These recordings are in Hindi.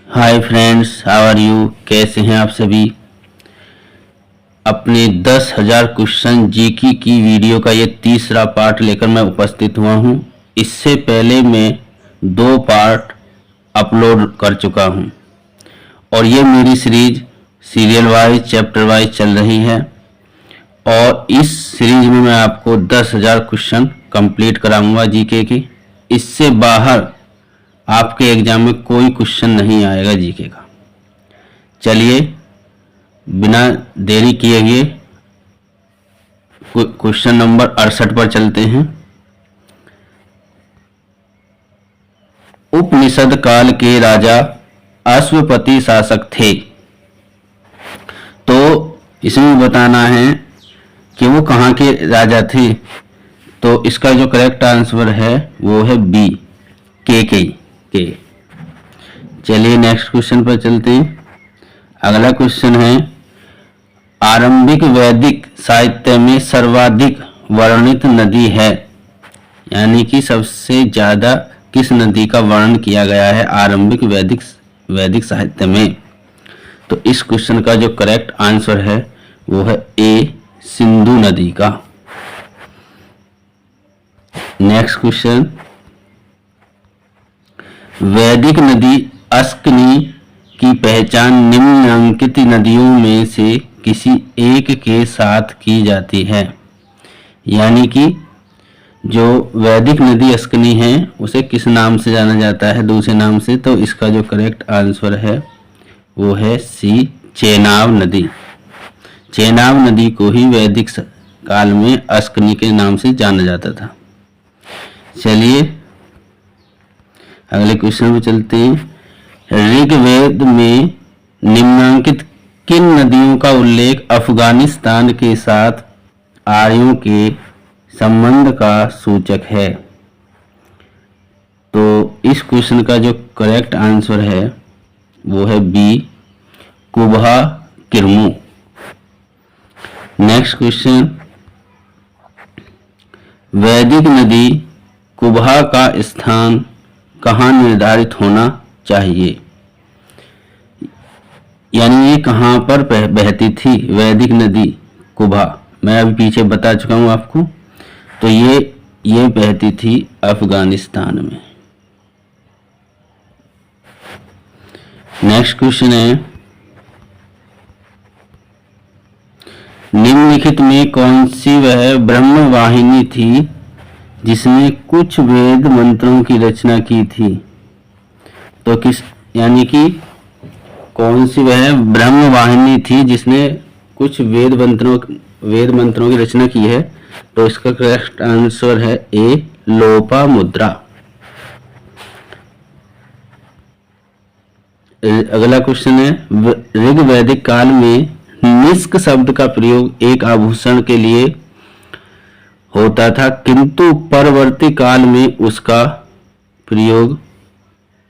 Hi friends, how are you. कैसे हैं आप सभी। अपने 10,000 क्वेश्चन जीके की वीडियो का ये तीसरा पार्ट लेकर मैं उपस्थित हुआ हूँ। इससे पहले मैं 2 पार्ट अपलोड कर चुका हूँ और ये मेरी series serial wise chapter wise चल रही है और इस सीरीज में मैं आपको 10,000 क्वेश्चन कंप्लीट कराऊंगा जीके की। इससे बाहर आपके एग्जाम में कोई क्वेश्चन नहीं आएगा जीके का। चलिए बिना देरी किए हुए क्वेश्चन नंबर 68 पर चलते हैं। उपनिषद काल के राजा अश्वपति शासक थे, तो इसमें बताना है कि वो कहाँ के राजा थे। तो इसका जो करेक्ट आंसर है वो है बी, केकई के। चलिए नेक्स्ट क्वेश्चन पर चलते हैं। अगला क्वेश्चन है, आरंभिक वैदिक साहित्य में सर्वाधिक वर्णित नदी है, यानी कि सबसे ज्यादा किस नदी का वर्णन किया गया है आरंभिक वैदिक साहित्य में। तो इस क्वेश्चन का जो करेक्ट आंसर है वो है ए, सिंधु नदी का। नेक्स्ट क्वेश्चन, वैदिक नदी अस्कनी की पहचान निम्नलिखित नदियों में से किसी एक के साथ की जाती है, यानी कि जो वैदिक नदी अस्कनी है उसे किस नाम से जाना जाता है, दूसरे नाम से। तो इसका जो करेक्ट आंसर है वो है सी, चेनाब नदी। चेनाब नदी को ही वैदिक काल में अस्कनी के नाम से जाना जाता था। चलिए अगले क्वेश्चन में चलते हैं। ऋग्वेद में निम्नलिखित किन नदियों का उल्लेख अफगानिस्तान के साथ आर्यों के संबंध का सूचक है। तो इस क्वेश्चन का जो करेक्ट आंसर है वो है बी, कुबहा किरमू। नेक्स्ट क्वेश्चन, वैदिक नदी कुबहा का स्थान कहाँ निर्धारित होना चाहिए, यानी ये कहाँ पर बहती थी वैदिक नदी कुबहा। मैं अभी पीछे बता चुका हूँ आपको। तो ये बहती थी अफगानिस्तान में। नेक्स्ट क्वेश्चन है, निम्नलिखित में कौन सी वह ब्रह्म वाहिनी थी जिसने कुछ वेद मंत्रों की रचना की थी। तो किस, यानी कि कौन सी वह ब्रह्म वाहिनी थी जिसने कुछ वेद मंत्रों की रचना की है। तो इसका करेक्ट आंसर है ए, लोपामुद्रा। अगला क्वेश्चन है, ऋग्वैदिक काल में निष्क शब्द का प्रयोग एक आभूषण के लिए होता था, किंतु परवर्ती काल में उसका प्रयोग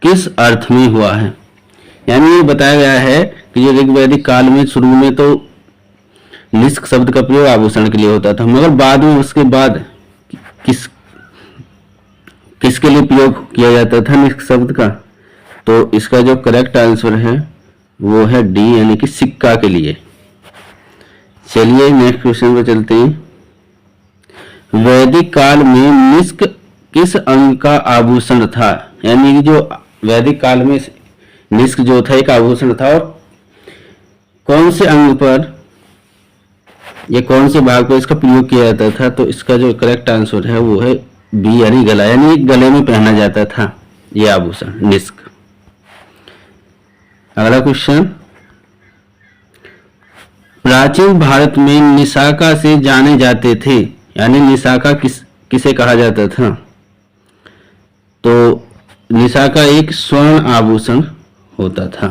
किस अर्थ में हुआ है। यानी ये बताया गया है कि जो ऋग्वैदिक काल में शुरू में तो निष्क शब्द का प्रयोग आभूषण के लिए होता था, मगर बाद में उसके बाद किसके लिए प्रयोग किया जाता था निष्क शब्द का। तो इसका जो करेक्ट आंसर है वो है डी, यानी कि सिक्का के लिए। चलिए नेक्स्ट क्वेश्चन पर चलते हैं। वैदिक काल में निष्क किस अंग का आभूषण था, यानी कि जो वैदिक काल में निष्क जो था एक आभूषण था, और कौन से अंग पर या कौन से भाग पर इसका प्रयोग किया जाता था। तो इसका जो करेक्ट आंसर है वो है बी, यानी गला, यानी गले में पहना जाता था ये आभूषण निष्क। अगला क्वेश्चन, प्राचीन भारत में निशाका से जाने जाते थे, यानी निशाका किसे कहा जाता था। तो निशाका एक स्वर्ण आभूषण होता था।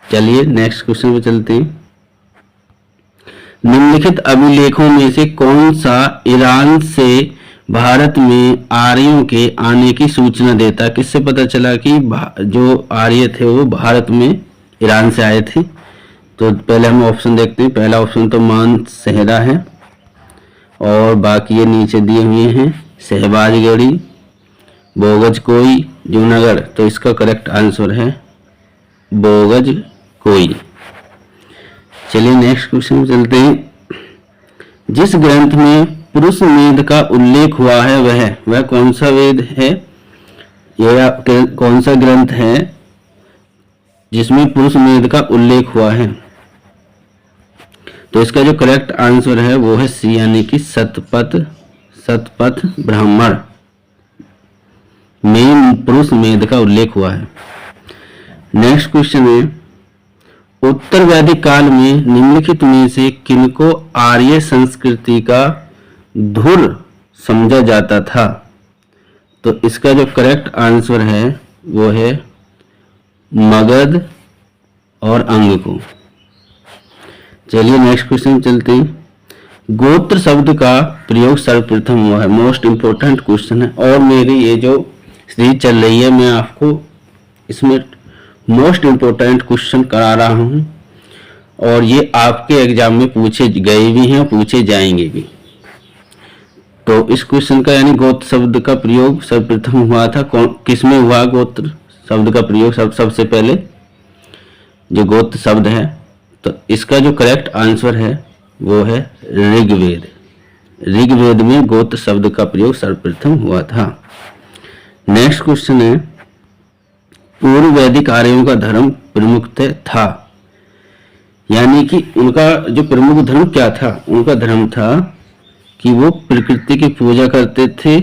चलिए नेक्स्ट क्वेश्चन पे चलते हैं। निम्नलिखित अभिलेखों में से कौन सा ईरान से भारत में आर्यों के आने की सूचना देता। किससे पता चला कि जो आर्य थे वो भारत में ईरान से आए थे। तो पहले हम ऑप्शन देखते हैं। पहला ऑप्शन तो मानसेहरा है और बाकी ये नीचे दिए हुए हैं, शहबाजगढ़ी, बोगजकोई, जूनागढ़। तो इसका करेक्ट आंसर है बोगज कोई। चलिए नेक्स्ट क्वेश्चन चलते हैं। जिस ग्रंथ में पुरुष वेद का उल्लेख हुआ है वह कौन सा वेद है? यह कौन सा ग्रंथ है जिसमें पुरुष वेद का उल्लेख हुआ है? तो इसका जो करेक्ट आंसर है वो है सी, यानी कि शतपथ ब्राह्मण में पुरुष वेद का उल्लेख हुआ है। नेक्स्ट क्वेश्चन है, उत्तर वैदिक काल में निम्नलिखित में से किनको आर्य संस्कृति का धुर समझा जाता था? तो इसका जो करेक्ट आंसर है वो है मगध और अंग को। चलिए नेक्स्ट क्वेश्चन चलते हैं। गोत्र शब्द का प्रयोग सर्वप्रथम हुआ है। मोस्ट इंपोर्टेंट क्वेश्चन है, और मेरी ये जो सीरीज चल रही है मैं आपको इसमें मोस्ट इंपोर्टेंट क्वेश्चन करा रहा हूं, और ये आपके एग्जाम में पूछे गए भी हैं, पूछे जाएंगे भी। तो इस क्वेश्चन का यानी गोत्र शब्द का प्रयोग सर्वप्रथम हुआ था किसमें हुआ? गोत्र शब्द का प्रयोग सबसे पहले जो गोत्र शब्द है, तो इसका जो करेक्ट आंसर है वो है ऋग्वेद। ऋग्वेद में गोत्र शब्द का प्रयोग सर्वप्रथम हुआ था। नेक्स्ट क्वेश्चन है, पूर्व वैदिक आर्यों का धर्म प्रमुख था, यानी कि उनका जो प्रमुख धर्म क्या था? उनका धर्म था कि वो प्रकृति की पूजा करते थे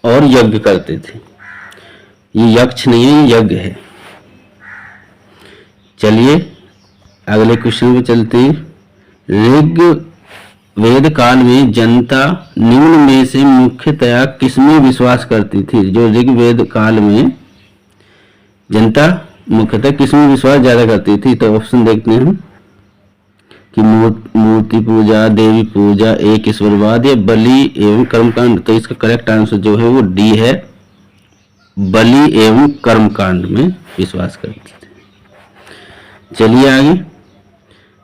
और यज्ञ करते थे। ये यक्ष नहीं है, ये यज्ञ है। चलिए अगले क्वेश्चन पे चलते हैं। ऋग्वेद काल में जनता निम्न में से मुख्यतया किसमें विश्वास करती थी? जो ऋग्वेद काल में जनता मुख्यतः किसमें विश्वास ज्यादा करती थी? तो ऑप्शन देखते हैं कि मूर्ति पूजा, देवी पूजा, एक ईश्वरवाद या बलि एवं कर्मकांड। तो इसका करेक्ट आंसर जो है वो डी है, बलि एवं कर्मकांड में विश्वास करते थे। चलिए आगे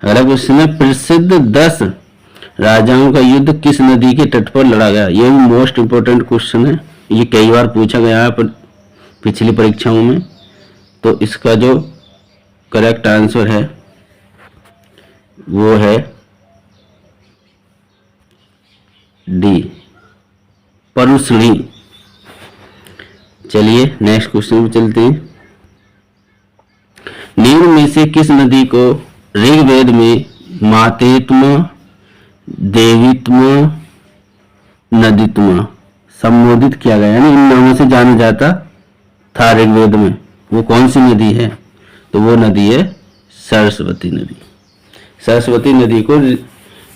अगला क्वेश्चन है, प्रसिद्ध 10 राजाओं का युद्ध किस नदी के तट पर लड़ा गया? ये भी मोस्ट इंपोर्टेंट क्वेश्चन है, ये कई बार पूछा गया है पिछली परीक्षाओं में। तो इसका जो करेक्ट आंसर है वो है डी, परुष्णी। चलिए नेक्स्ट क्वेश्चन पे चलते हैं। निम्न में से किस नदी को ऋग्वेद में मातेत्म, देवीत्म, नदीत्म संबोधित किया गया, यानी इन नामों से जाना जाता था ऋग्वेद में? वो कौन सी नदी है? तो वो नदी है सरस्वती नदी। सरस्वती नदी को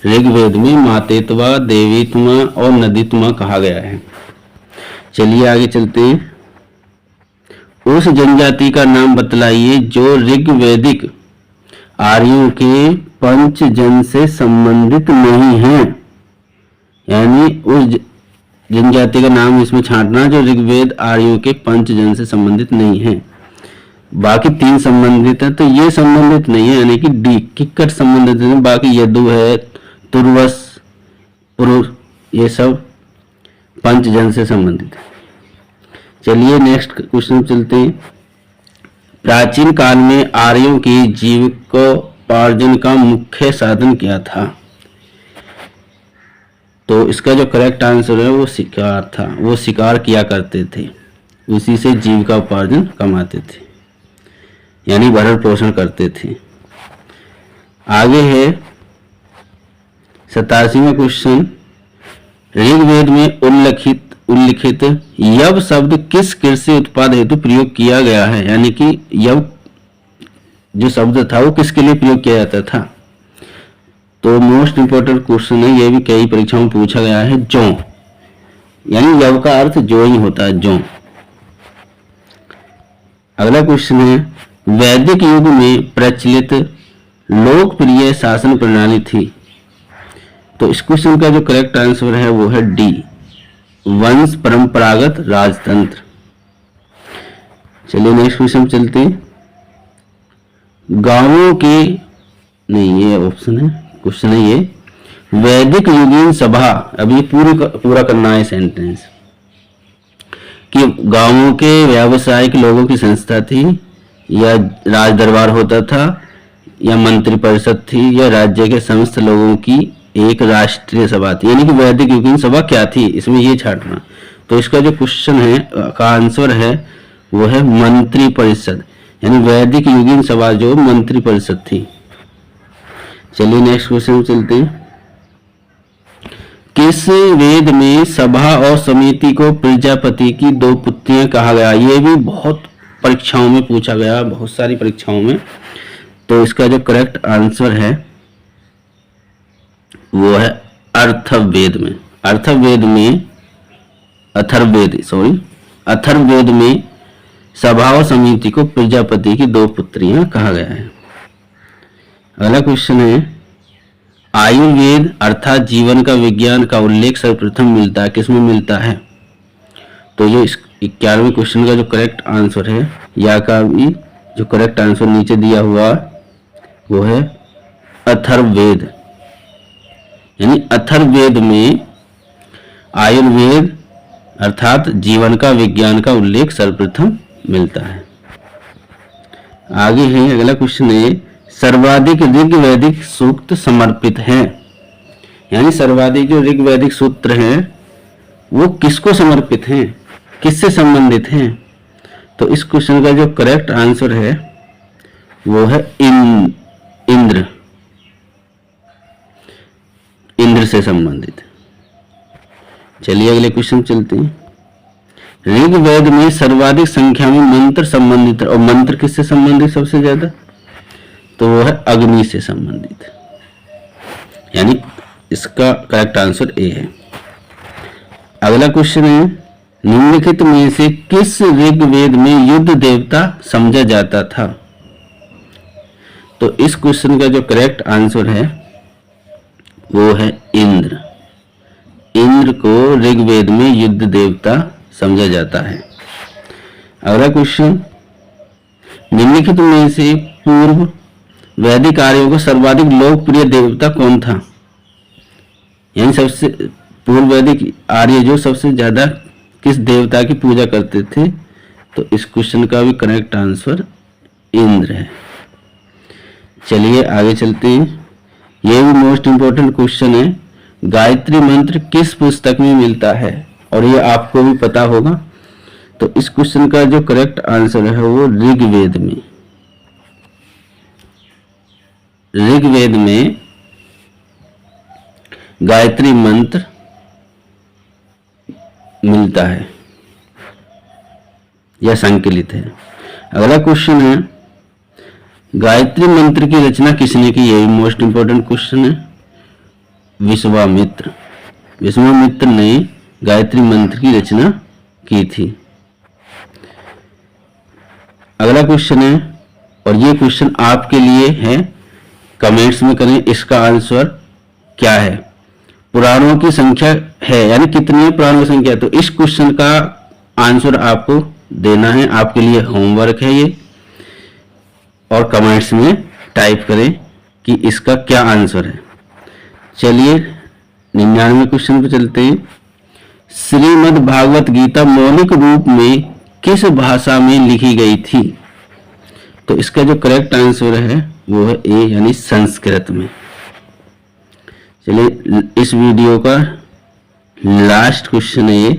ऋग्वेद में मातेत्वा, देवीत्मा और नदीत्मा कहा गया है। चलिए आगे चलते हैं। उस जनजाति का नाम बतलाइए जो ऋग्वैदिक आर्यों के पंचजन से संबंधित नहीं है, यानी उस जनजाति का नाम इसमें छांटना जो ऋग्वेद आर्यों के पंचजन से संबंधित नहीं है। बाकी 3 संबंधित है, तो ये संबंधित नहीं है, यानी कि डी किक्कट संबंधित है। बाकी यदु है, तुर्वस, पुरुष, ये सब पंचजन से संबंधित है। चलिए नेक्स्ट क्वेश्चन चलते हैं। प्राचीन काल में आर्यों की जीविकोपार्जन का मुख्य साधन क्या था? तो इसका जो करेक्ट आंसर है वो शिकार था। वो शिकार किया करते थे, उसी से जीविका उपार्जन कमाते थे, यानी भरण पोषण करते थे। आगे है 87वां क्वेश्चन। ऋग्वेद में उल्लिखित यव शब्द किस कृषि उत्पाद हेतु प्रयोग किया गया है? यानी कि यव जो शब्द था वो किसके लिए प्रयोग किया जाता था? तो मोस्ट इंपोर्टेंट क्वेश्चन है, ये भी कई परीक्षाओं में पूछा गया है। जौ, यानी यव का अर्थ जो ही होता है, जौ। अगला क्वेश्चन है, वैदिक युग में प्रचलित लोकप्रिय शासन प्रणाली थी? तो इस क्वेश्चन का जो करेक्ट आंसर है वो है डी, वंश परंपरागत राजतंत्र। चलिए नेक्स्ट क्वेश्चन चलते हैं। गांवों के नहीं, ये ऑप्शन है, क्वेश्चन है ये, वैदिक युगीन सभा, अब ये पूरा करना है सेंटेंस। कि गांवों के व्यावसायिक लोगों की संस्था थी, या राज दरबार होता था, या मंत्री परिषद थी, या राज्य के समस्त लोगों की एक राष्ट्रीय सभा थी। यानी कि वैदिक युगीन सभा क्या थी, इसमें ये छांटना। तो इसका जो क्वेश्चन है का आंसर है वो है मंत्री परिषद, यानी वैदिक युगीन सभा जो मंत्री परिषद थी। चलिए नेक्स्ट क्वेश्चन चलते हैं। किस वेद में सभा और समिति को प्रजापति की दो पुत्रियां कहा गया? ये भी बहुत परीक्षाओं में पूछा गया, बहुत सारी परीक्षाओं में। तो इसका जो करेक्ट आंसर है वो है अथर्ववेद में। अथर्ववेद में सभा और समिति को प्रजापति की दो पुत्रियां कहा गया है। अगला क्वेश्चन है, आयुर्वेद अर्थात जीवन का विज्ञान का उल्लेख सर्वप्रथम मिलता है, किसमें मिलता है? तो ये 11वें क्वेश्चन का जो करेक्ट आंसर है, या का भी जो करेक्ट आंसर नीचे दिया हुआ वो है अथर्ववेद। यानी अथर्ववेद में आयुर्वेद अर्थात जीवन का विज्ञान का उल्लेख सर्वप्रथम मिलता है। आगे है अगला क्वेश्चन है, सर्वाधिक ऋग्वैदिक सूक्त समर्पित हैं। यानी सर्वाधिक जो ऋग्वैदिक सूत्र हैं वो किसको समर्पित हैं, किससे संबंधित हैं? तो इस क्वेश्चन का जो करेक्ट आंसर है वो है इंद्र से संबंधित। चलिए अगले क्वेश्चन चलते हैं। ऋग्वेद में सर्वाधिक संख्या में मंत्र संबंधित, और मंत्र किससे संबंधित सबसे ज्यादा? तो वो है अग्नि से संबंधित। यानी इसका करेक्ट आंसर ए है। अगला क्वेश्चन है, निम्नलिखित में से किस ऋग्वेद में युद्ध देवता समझा जाता था? तो इस क्वेश्चन का जो करेक्ट आंसर है वो है इंद्र। इंद्र को ऋग्वेद में युद्ध देवता समझा जाता है। अगला क्वेश्चन, निम्नलिखित में से पूर्व वैदिक आर्यों का सर्वाधिक लोकप्रिय देवता कौन था? यानी सबसे पूर्व वैदिक आर्य जो सबसे ज्यादा किस देवता की पूजा करते थे? तो इस क्वेश्चन का भी करेक्ट आंसर इंद्र है। चलिए आगे चलते हैं। ये भी मोस्ट इंपोर्टेंट क्वेश्चन है, गायत्री मंत्र किस पुस्तक में मिलता है? और ये आपको भी पता होगा। तो इस क्वेश्चन का जो करेक्ट आंसर है वो ऋग्वेद में। ऋग्वेद में गायत्री मंत्र मिलता है या संकलित है। अगला क्वेश्चन है, गायत्री मंत्र की रचना किसने की? ये मोस्ट इंपोर्टेंट क्वेश्चन है। विश्वामित्र ने गायत्री मंत्र की रचना की थी। अगला क्वेश्चन है, और ये क्वेश्चन आपके लिए है, कमेंट्स में करें इसका आंसर क्या है। पुराणों की संख्या है, यानी कितनी पुराणों की संख्या? तो इस क्वेश्चन का आंसर आपको देना है, आपके लिए होमवर्क है ये, और कमेंट्स में टाइप करें कि इसका क्या आंसर है। चलिए 99वें क्वेश्चन पे चलते हैं। श्रीमद् भागवत गीता मौलिक रूप में किस भाषा में लिखी गई थी? तो इसका जो करेक्ट आंसर है वो है ए, यानी संस्कृत में। चलिए इस वीडियो का लास्ट क्वेश्चन है ये,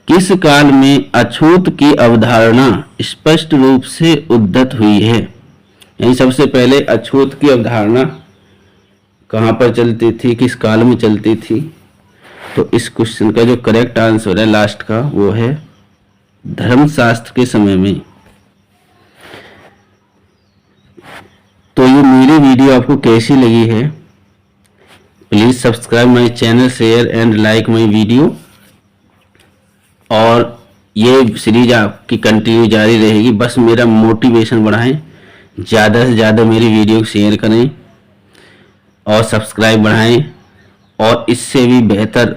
किस काल में अछूत की अवधारणा स्पष्ट रूप से उद्धत हुई है? यानी सबसे पहले अछूत की अवधारणा कहां पर चलती थी, किस काल में चलती थी? तो इस क्वेश्चन का जो करेक्ट आंसर है लास्ट का वो है धर्मशास्त्र के समय में। तो ये मेरी वीडियो आपको कैसी लगी है? Please subscribe my channel, share and like my video. और ये सीरीज आपकी कंटिन्यू जारी रहेगी। बस मेरा मोटिवेशन बढ़ाएं, ज़्यादा से ज़्यादा मेरी वीडियो को शेयर करें और सब्सक्राइब बढ़ाएं, और इससे भी बेहतर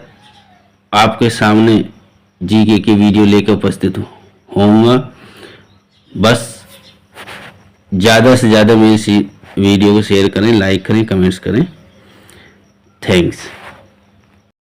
आपके सामने जीके की वीडियो लेकर उपस्थित होऊंगा। बस ज़्यादा से ज़्यादा मेरी वीडियो को शेयर करें, लाइक करें, कमेंट्स करें। थैंक्स।